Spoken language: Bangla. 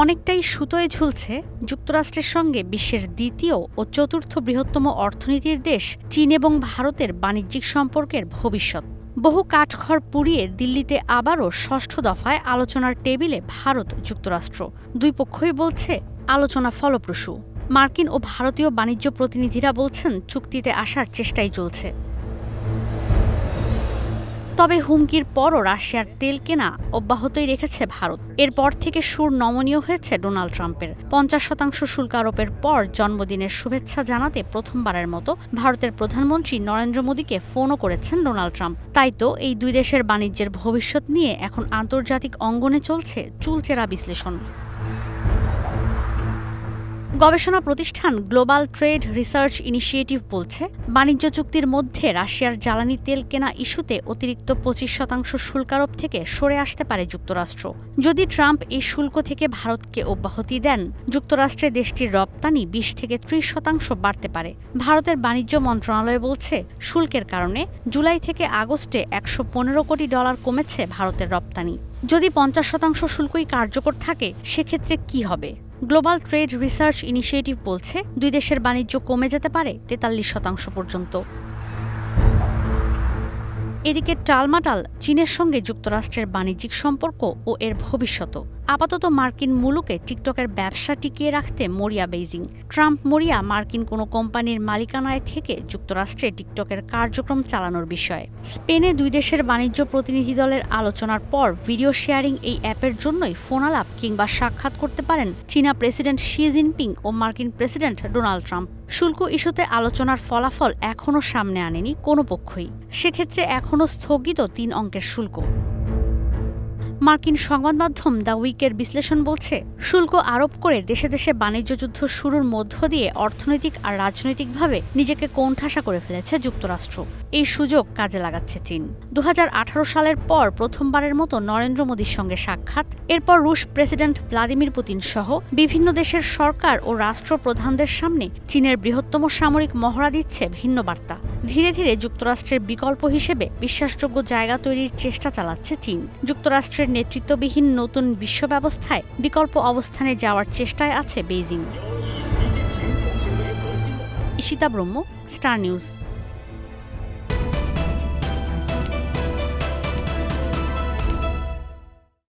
অনেকটাই সুতোয় ঝুলছে যুক্তরাষ্ট্রের সঙ্গে বিশ্বের দ্বিতীয় ও চতুর্থ বৃহত্তম অর্থনীতির দেশ চীন এবং ভারতের বাণিজ্যিক সম্পর্কের ভবিষ্যৎ। বহু কাঠখড় পুড়িয়ে দিল্লিতে আবারও ষষ্ঠ দফায় আলোচনার টেবিলে ভারত যুক্তরাষ্ট্র। দুই পক্ষই বলছে আলোচনা ফলপ্রসূ। মার্কিন ও ভারতীয় বাণিজ্য প্রতিনিধিরা বলছেন চুক্তিতে আসার চেষ্টাই চলছে। তবে হুমকির পরও রাশিয়ার তেল কেনা অব্যাহতই রেখেছে ভারত। এরপর থেকে সুর নমনীয় হয়েছে ডোনাল্ড ট্রাম্পের। 50% শুল্ক আরোপের পর জন্মদিনের শুভেচ্ছা জানাতে প্রথমবারের মতো ভারতের প্রধানমন্ত্রী নরেন্দ্র মোদীকে ফোনও করেছেন ডোনাল্ড ট্রাম্প। তাই তো এই দুই দেশের বাণিজ্যের ভবিষ্যৎ নিয়ে এখন আন্তর্জাতিক অঙ্গনে চলছে চুলচেরা বিশ্লেষণ। গবেষণা প্রতিষ্ঠান গ্লোবাল ট্রেড রিসার্চ ইনিশিয়েটিভ বলছে, বাণিজ্য চুক্তির মধ্যে রাশিয়ার জ্বালানি তেল কেনা ইস্যুতে অতিরিক্ত 25% শুল্ক আরোপ থেকে সরে আসতে পারে যুক্তরাষ্ট্র। যদি ট্রাম্প এই শুল্ক থেকে ভারতকে অব্যাহতি দেন, যুক্তরাষ্ট্রে দেশটির রপ্তানি 20 থেকে 30% বাড়তে পারে। ভারতের বাণিজ্য মন্ত্রণালয় বলছে, শুল্কের কারণে জুলাই থেকে আগস্টে $115 কোটি কমেছে ভারতের রপ্তানি। যদি 50% শুল্কই কার্যকর থাকে, সেক্ষেত্রে কি হবে? গ্লোবাল ট্রেড রিসার্চ ইনিশিয়েটিভ বলছে, দুই দেশের বাণিজ্য কমে যেতে পারে 43% পর্যন্ত। এদিকে টালমাটাল চীনের সঙ্গে যুক্তরাষ্ট্রের বাণিজ্যিক সম্পর্ক ও এর ভবিষ্যৎ। আপাতত মার্কিন মুলুকে টিকটকের ব্যবসা টিকিয়ে রাখতে মরিয়া বেইজিং। ট্রাম্প মরিয়া মার্কিন কোনো কোম্পানির মালিকানায় থেকে যুক্তরাষ্ট্রে টিকটকের কার্যক্রম চালানোর বিষয়ে। স্পেনে দুই দেশের বাণিজ্য প্রতিনিধি দলের আলোচনার পর ভিডিও শেয়ারিং এই অ্যাপের জন্যই ফোনালাপ কিংবা সাক্ষাৎ করতে পারেন চীনা প্রেসিডেন্ট শি জিনপিং ও মার্কিন প্রেসিডেন্ট ডোনাল্ড ট্রাম্প। শুল্ক ইস্যুতে আলোচনার ফলাফল এখনও সামনে আনেনি কোনো পক্ষই। সেক্ষেত্রে এখনও স্থগিত 3 অঙ্কের শুল্ক। মার্কিন সংবাদ মাধ্যম দ্য উইকের বিশ্লেষণ বলছে, শুল্ক আরোপ করে দেশে দেশে বাণিজ্য যুদ্ধ শুরুর মধ্য দিয়ে অর্থনৈতিক আর রাজনৈতিকভাবে নিজেকে কোণঠাসা করে ফেলেছে যুক্তরাষ্ট্র। এই সুযোগ কাজে লাগাচ্ছে চীন। 2018 সালের পর প্রথমবারের মতো নরেন্দ্র মোদীর সঙ্গে সাক্ষাৎ, এরপর রুশ প্রেসিডেন্ট ভ্লাদিমির পুতিন সহ বিভিন্ন দেশের সরকার ও রাষ্ট্রপ্রধানদের সামনে চীনের বৃহত্তম সামরিক মহড়া দিচ্ছে ভিন্ন বার্তা। ধীরে ধীরে যুক্তরাষ্ট্রের বিকল্প হিসেবে বিশ্বাসযোগ্য জায়গা তৈরির চেষ্টা চালাচ্ছে চীন। যুক্তরাষ্ট্রের নেতৃত্ববিহীন নতুন বিশ্ব ব্যবস্থায় বিকল্প অবস্থানে যাওয়ার চেষ্টায় আছে বেইজিং। ঈশিতা ব্রহ্ম, স্টার নিউজ।